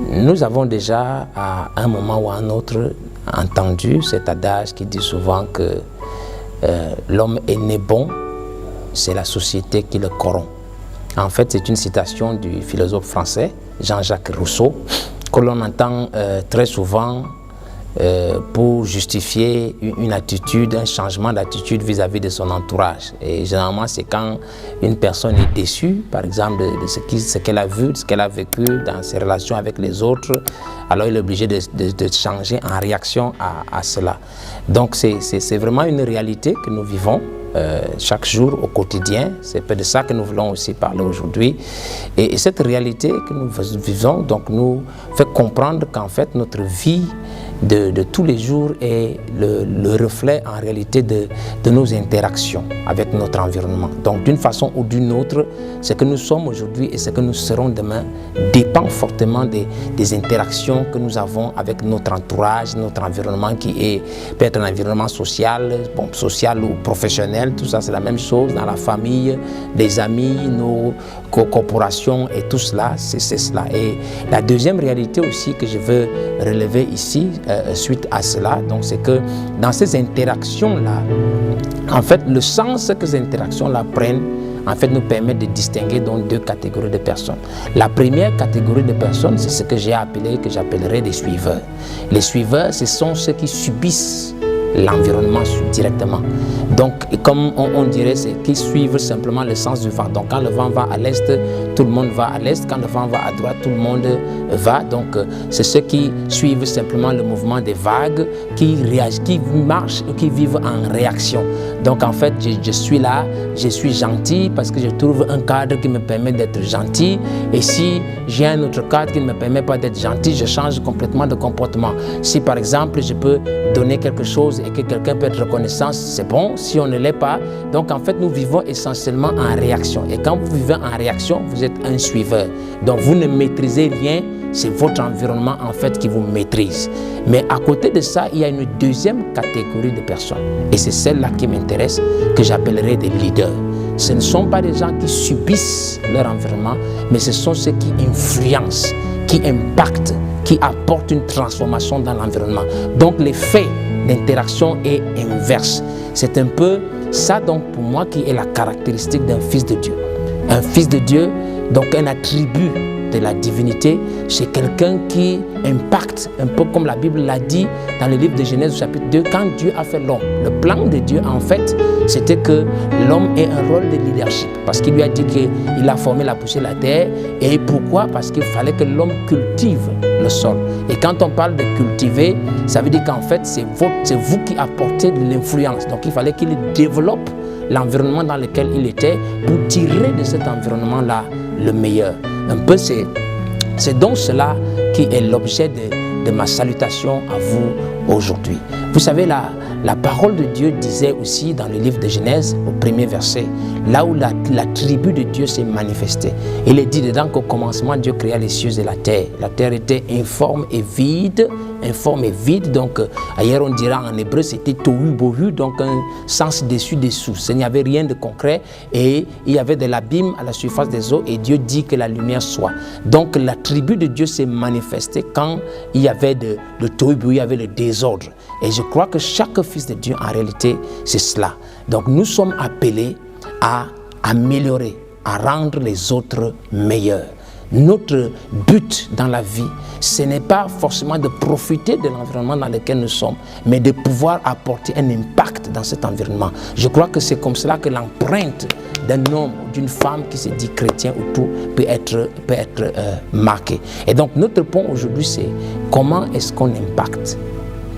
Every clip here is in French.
Nous avons déjà, à un moment ou à un autre, entendu cet adage qui dit souvent que l'homme est né bon, c'est la société qui le corrompt. En fait, c'est une citation du philosophe français Jean-Jacques Rousseau que l'on entend très souvent pour justifier une attitude, un changement d'attitude vis-à-vis de son entourage. Et généralement, c'est quand une personne est déçue, par exemple, de ce qu'elle a vu, de ce qu'elle a vécu dans ses relations avec les autres, alors il est obligé de changer en réaction à cela. Donc, c'est vraiment une réalité que nous vivons chaque jour au quotidien. C'est peu de ça que nous voulons aussi parler aujourd'hui. Et cette réalité que nous vivons donc, nous fait comprendre qu'en fait, notre vie de tous les jours est le reflet en réalité de nos interactions avec notre environnement. Donc d'une façon ou d'une autre, ce que nous sommes aujourd'hui et ce que nous serons demain dépend fortement des interactions que nous avons avec notre entourage, notre environnement qui est peut-être un environnement social, social ou professionnel, tout ça c'est la même chose, dans la famille, les amis, nos corporations et tout cela, c'est cela. Et la deuxième réalité aussi que je veux relever ici, suite à cela, donc c'est que dans ces interactions-là, en fait, le sens que ces interactions-là prennent, en fait, nous permet de distinguer donc deux catégories de personnes. La première catégorie de personnes, c'est ce que j'ai appelé, que j'appellerais des suiveurs. Les suiveurs, ce sont ceux qui subissent l'environnement directement. Donc, comme on dirait, c'est qu'ils suivent simplement le sens du vent. Donc, quand le vent va à l'est, tout le monde va à l'est. Quand le vent va à droite, tout le monde va. Donc, c'est ceux qui suivent simplement le mouvement des vagues, qui réagissent, qui marchent, qui vivent en réaction. Donc, en fait, je suis là, je suis gentil parce que je trouve un cadre qui me permet d'être gentil. Et si j'ai un autre cadre qui ne me permet pas d'être gentil, je change complètement de comportement. Si, par exemple, je peux donner quelque chose et que quelqu'un peut être reconnaissant, c'est bon. Si on ne l'est pas, donc en fait nous vivons essentiellement en réaction. Et quand vous vivez en réaction, vous êtes un suiveur. Donc vous ne maîtrisez rien, c'est votre environnement en fait qui vous maîtrise. Mais à côté de ça, il y a une deuxième catégorie de personnes. Et c'est celle-là qui m'intéresse, que j'appellerai des leaders. Ce ne sont pas des gens qui subissent leur environnement, mais ce sont ceux qui influencent, qui impactent, qui apportent une transformation dans l'environnement. Donc l'effet d'interaction est inverse. C'est un peu ça donc pour moi qui est la caractéristique d'un fils de Dieu. Un fils de Dieu, donc un attribut de la divinité, c'est quelqu'un qui impacte, un peu comme la Bible l'a dit dans le livre de Genèse chapitre 2, quand Dieu a fait l'homme. Le plan de Dieu en fait, c'était que l'homme ait un rôle de leadership, parce qu'il lui a dit qu'il a formé la poussière de la terre. Et pourquoi? Parce qu'il fallait que l'homme cultive le sol. Et quand on parle de cultiver, ça veut dire qu'en fait c'est vous qui apportez de l'influence. Donc il fallait qu'il développe l'environnement dans lequel il était pour tirer de cet environnement-là le meilleur. Un peu c'est donc cela qui est l'objet de ma salutation à vous aujourd'hui. Vous savez, la parole de Dieu disait aussi dans le livre de Genèse, au premier verset, là où la tribu de Dieu s'est manifestée. Il est dit dedans qu'au commencement, Dieu créa les cieux et la terre. La terre était informe et vide. Donc ailleurs on dira en hébreu c'était tohu bohu, donc un sens dessus-dessous. Il n'y avait rien de concret et il y avait de l'abîme à la surface des eaux et Dieu dit que la lumière soit. Donc la tribu de Dieu s'est manifestée quand il y avait le tohu bohu, il y avait le désordre. Et je crois que chaque fils de Dieu en réalité c'est cela. Donc nous sommes appelés à améliorer, à rendre les autres meilleurs. Notre but dans la vie, ce n'est pas forcément de profiter de l'environnement dans lequel nous sommes, mais de pouvoir apporter un impact dans cet environnement. Je crois que c'est comme cela que l'empreinte d'un homme ou d'une femme qui se dit chrétien ou tout peut être marquée. Et donc notre point aujourd'hui, c'est comment est-ce qu'on impacte,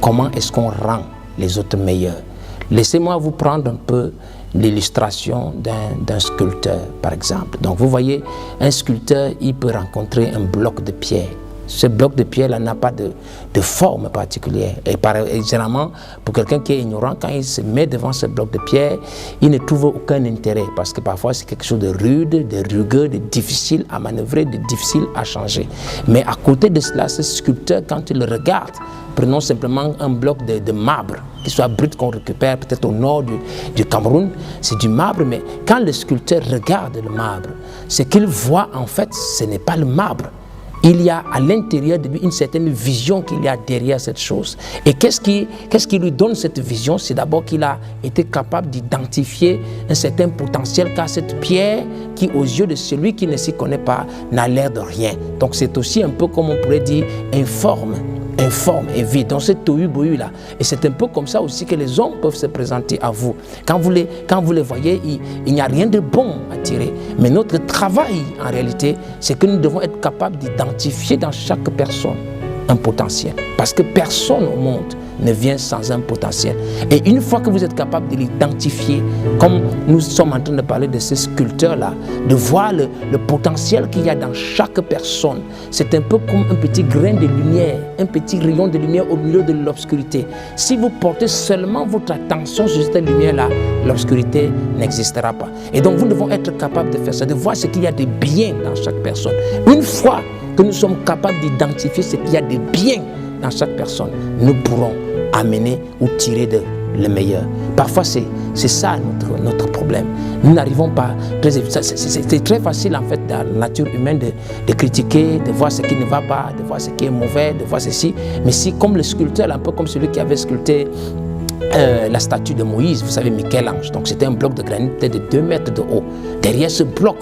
comment est-ce qu'on rend les autres meilleurs. Laissez-moi vous prendre un peu l'illustration d'un sculpteur, par exemple. Donc vous voyez, un sculpteur, il peut rencontrer un bloc de pierre. Ce bloc de pierre-là n'a pas de forme particulière. Et généralement, pour quelqu'un qui est ignorant, quand il se met devant ce bloc de pierre, il ne trouve aucun intérêt parce que parfois c'est quelque chose de rude, de rugueux, de difficile à manœuvrer, de difficile à changer. Mais à côté de cela, ce sculpteur, quand il le regarde, prenons simplement un bloc de marbre, qui soit brut qu'on récupère peut-être au nord du Cameroun, c'est du marbre, mais quand le sculpteur regarde le marbre, ce qu'il voit en fait, ce n'est pas le marbre, il y a à l'intérieur de lui une certaine vision qu'il y a derrière cette chose. Et qu'est-ce qui lui donne cette vision? C'est d'abord qu'il a été capable d'identifier un certain potentiel qu'a cette pierre qui, aux yeux de celui qui ne s'y connaît pas, n'a l'air de rien. Donc c'est aussi un peu comme on pourrait dire informe et vide, dans ce tohu-bohu là. Et c'est un peu comme ça aussi que les hommes peuvent se présenter à vous. Quand vous les voyez, il n'y a rien de bon à tirer. Mais notre travail, en réalité, c'est que nous devons être capables d'identifier dans chaque personne un potentiel. Parce que personne au monde ne vient sans un potentiel. Et une fois que vous êtes capable de l'identifier, comme nous sommes en train de parler de ces sculpteurs-là, de voir le potentiel qu'il y a dans chaque personne, c'est un peu comme un petit grain de lumière, un petit rayon de lumière au milieu de l'obscurité. Si vous portez seulement votre attention sur cette lumière-là, l'obscurité n'existera pas. Et donc, nous devons être capables de faire ça, de voir ce qu'il y a de bien dans chaque personne. Une fois que nous sommes capables d'identifier ce qu'il y a de bien dans chaque personne, nous pourrons amener ou tirer le meilleur. Parfois, c'est ça notre problème. Nous n'arrivons pas... C'est très facile, en fait, dans la nature humaine de critiquer, de voir ce qui ne va pas, de voir ce qui est mauvais, de voir ceci. Mais si, comme le sculpteur, un peu comme celui qui avait sculpté la statue de Moïse, vous savez, Michel-Ange. Donc, c'était un bloc de granit de 2 mètres de haut. Derrière ce bloc,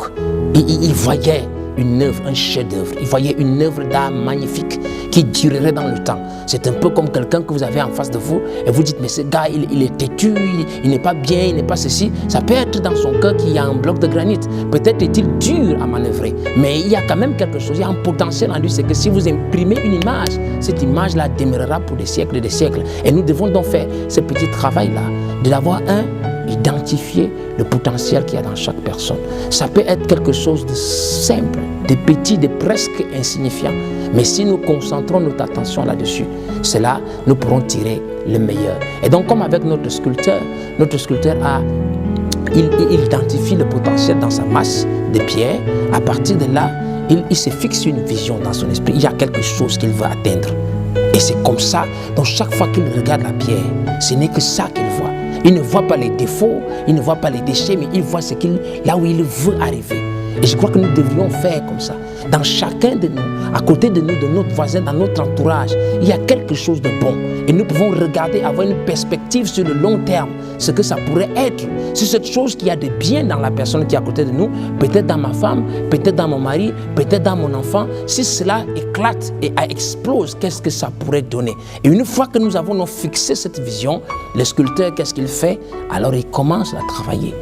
il voyait une œuvre, un chef-d'œuvre. Il voyait une œuvre d'art magnifique qui durerait dans le temps. C'est un peu comme quelqu'un que vous avez en face de vous et vous dites, mais ce gars, il est têtu, il n'est pas bien, il n'est pas ceci. Ça peut être dans son cœur qu'il y a un bloc de granit. Peut-être est-il dur à manœuvrer, mais il y a quand même quelque chose, il y a un potentiel en lui. C'est que si vous imprimez une image, cette image-là demeurera pour des siècles et des siècles. Et nous devons donc faire ce petit travail-là, de l'avoir identifier le potentiel qu'il y a dans chaque personne. Ça peut être quelque chose de simple, de petit, de presque insignifiant. Mais si nous concentrons notre attention là-dessus, c'est là nous pourrons tirer le meilleur. Et donc, comme avec notre sculpteur il identifie le potentiel dans sa masse de pierre. À partir de là, il se fixe une vision dans son esprit. Il y a quelque chose qu'il veut atteindre. Et c'est comme ça, donc chaque fois qu'il regarde la pierre, ce n'est que ça qu'il voit. Il ne voit pas les défauts, il ne voit pas les déchets, mais il voit là où il veut arriver. Et je crois que nous devrions faire comme ça. Dans chacun de nous, à côté de nous, de notre voisin, dans notre entourage, il y a quelque chose de bon. Et nous pouvons regarder, avoir une perspective sur le long terme, ce que ça pourrait être. C'est cette chose qu'il y a de bien dans la personne qui est à côté de nous, peut-être dans ma femme, peut-être dans mon mari, peut-être dans mon enfant. Si cela éclate et explose, qu'est-ce que ça pourrait donner? Et une fois que nous avons fixé cette vision, le sculpteur, qu'est-ce qu'il fait? Alors il commence à travailler.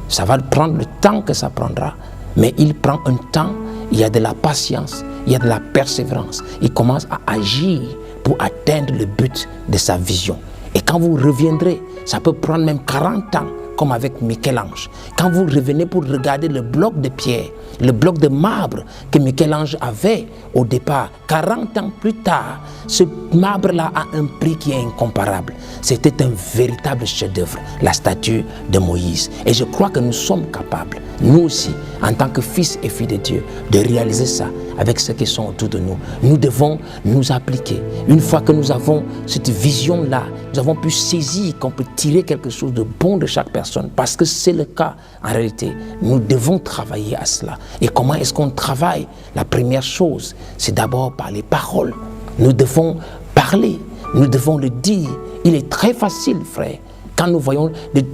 Ça va prendre le temps que ça prendra, mais il prend un temps, il y a de la patience, il y a de la persévérance. Il commence à agir pour atteindre le but de sa vision. Et quand vous reviendrez, ça peut prendre même 40 ans, comme avec Michel-Ange. Quand vous revenez pour regarder le bloc de pierre, le bloc de marbre que Michel-Ange avait au départ, 40 ans plus tard, ce marbre-là a un prix qui est incomparable. C'était un véritable chef-d'œuvre, la statue de Moïse. Et je crois que nous sommes capables, nous aussi, en tant que fils et filles de Dieu, de réaliser ça avec ceux qui sont autour de nous. Nous devons nous appliquer. Une fois que nous avons cette vision-là, nous avons pu saisir qu'on peut tirer quelque chose de bon de chaque personne, parce que c'est le cas en réalité. Nous devons travailler à cela. Et comment est-ce qu'on travaille? La première chose, c'est d'abord par les paroles. Nous devons parler, nous devons le dire. Il est très facile, frère. Quand nous voyons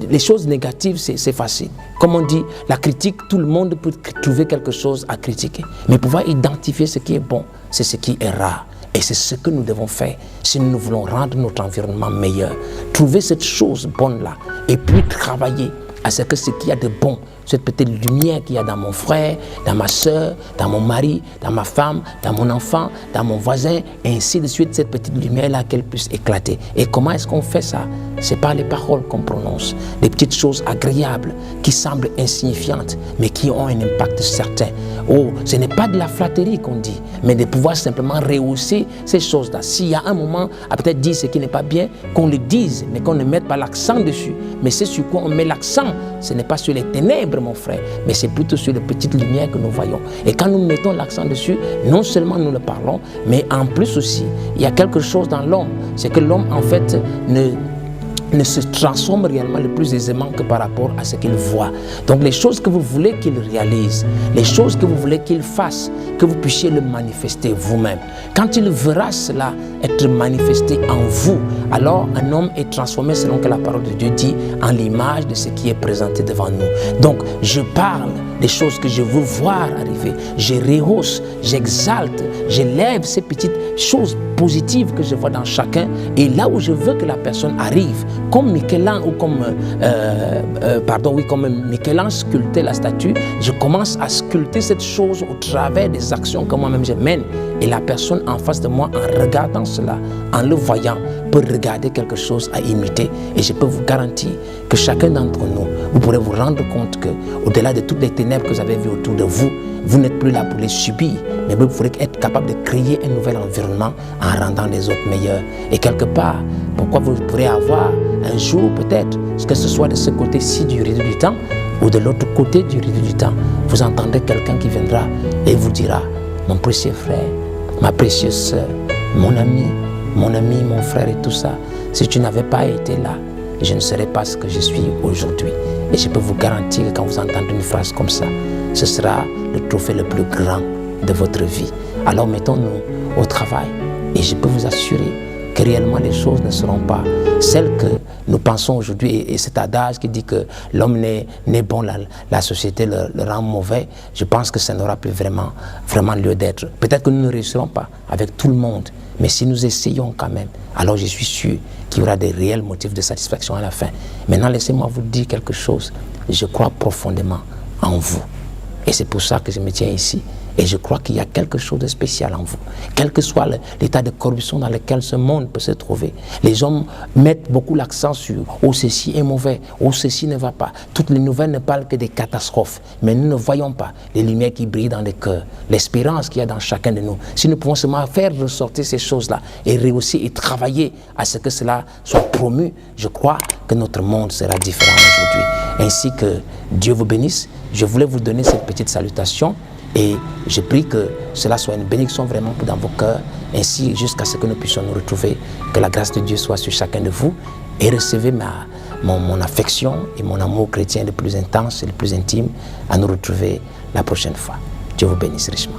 les choses négatives, c'est facile. Comme on dit, la critique, tout le monde peut trouver quelque chose à critiquer. Mais pouvoir identifier ce qui est bon, c'est ce qui est rare. Et c'est ce que nous devons faire si nous voulons rendre notre environnement meilleur. Trouver cette chose bonne-là et puis travailler à ce qu'il y a de bon, cette petite lumière qu'il y a dans mon frère, dans ma soeur, dans mon mari, dans ma femme, dans mon enfant, dans mon voisin, et ainsi de suite, cette petite lumière-là, qu'elle puisse éclater. Et comment est-ce qu'on fait ça? C'est par les paroles qu'on prononce, des petites choses agréables qui semblent insignifiantes, mais qui ont un impact certain. Oh, ce n'est pas de la flatterie qu'on dit, mais de pouvoir simplement rehausser ces choses-là. S'il y a un moment à peut-être dire ce qui n'est pas bien, qu'on le dise, mais qu'on ne mette pas l'accent dessus. Mais c'est sur quoi on met l'accent. Ce n'est pas sur les ténèbres, mon frère, mais c'est plutôt sur les petites lumières que nous voyons. Et quand nous mettons l'accent dessus, non seulement nous le parlons, mais en plus aussi, il y a quelque chose dans l'homme. C'est que l'homme, en fait, ne se transforme réellement le plus aisément que par rapport à ce qu'il voit. Donc les choses que vous voulez qu'il réalise, les choses que vous voulez qu'il fasse, que vous puissiez le manifester vous-même. Quand il verra cela être manifesté en vous, alors un homme est transformé selon que la parole de Dieu dit en l'image de ce qui est présenté devant nous. Donc je parle des choses que je veux voir arriver. Je rehausse, j'exalte, j'élève ces petites choses positives que je vois dans chacun, et là où je veux que la personne arrive, comme Michel-Ange ou comme Michel-Ange sculptait la statue, je commence à sculpter cette chose au travers des actions que moi-même je mène, et la personne en face de moi, en regardant cela, en le voyant, peut regarder quelque chose à imiter. Et je peux vous garantir que chacun d'entre nous, vous pourrez vous rendre compte que au-delà de toutes les ténèbres que vous avez vues autour de vous, vous n'êtes plus là pour les subir, mais vous pourrez être capable de créer un nouvel environnement en rendant les autres meilleurs. Et quelque part, pourquoi vous pourrez avoir un jour peut-être, que ce soit de ce côté-ci du rideau du temps ou de l'autre côté du rideau du temps, vous entendrez quelqu'un qui viendra et vous dira: mon précieux frère, ma précieuse sœur, mon ami, mon frère et tout ça, si tu n'avais pas été là, je ne serais pas ce que je suis aujourd'hui. Et je peux vous garantir que quand vous entendez une phrase comme ça, ce sera le trophée le plus grand de votre vie. Alors mettons-nous au travail, et je peux vous assurer que réellement les choses ne seront pas celles que nous pensons aujourd'hui. Et cet adage qui dit que l'homme n'est bon, la société le rend mauvais, je pense que ça n'aura plus vraiment lieu d'être. Peut-être que nous ne réussirons pas avec tout le monde, mais si nous essayons quand même, alors je suis sûr qu'il y aura des réels motifs de satisfaction à la fin. Maintenant, laissez-moi vous dire quelque chose. Je crois profondément en vous. Et c'est pour ça que je me tiens ici. Et je crois qu'il y a quelque chose de spécial en vous. Quel que soit l'état de corruption dans lequel ce monde peut se trouver, les hommes mettent beaucoup l'accent sur « oh, ceci est mauvais, oh, ceci ne va pas ». Toutes les nouvelles ne parlent que des catastrophes. Mais nous ne voyons pas les lumières qui brillent dans les cœurs, l'espérance qu'il y a dans chacun de nous. Si nous pouvons seulement faire ressortir ces choses-là et réussir et travailler à ce que cela soit promu, je crois que notre monde sera différent aujourd'hui. Ainsi que Dieu vous bénisse. Je voulais vous donner cette petite salutation. Et je prie que cela soit une bénédiction vraiment dans vos cœurs, ainsi jusqu'à ce que nous puissions nous retrouver. Que la grâce de Dieu soit sur chacun de vous, et recevez mon affection et mon amour chrétien le plus intense et le plus intime, à nous retrouver la prochaine fois. Dieu vous bénisse richement.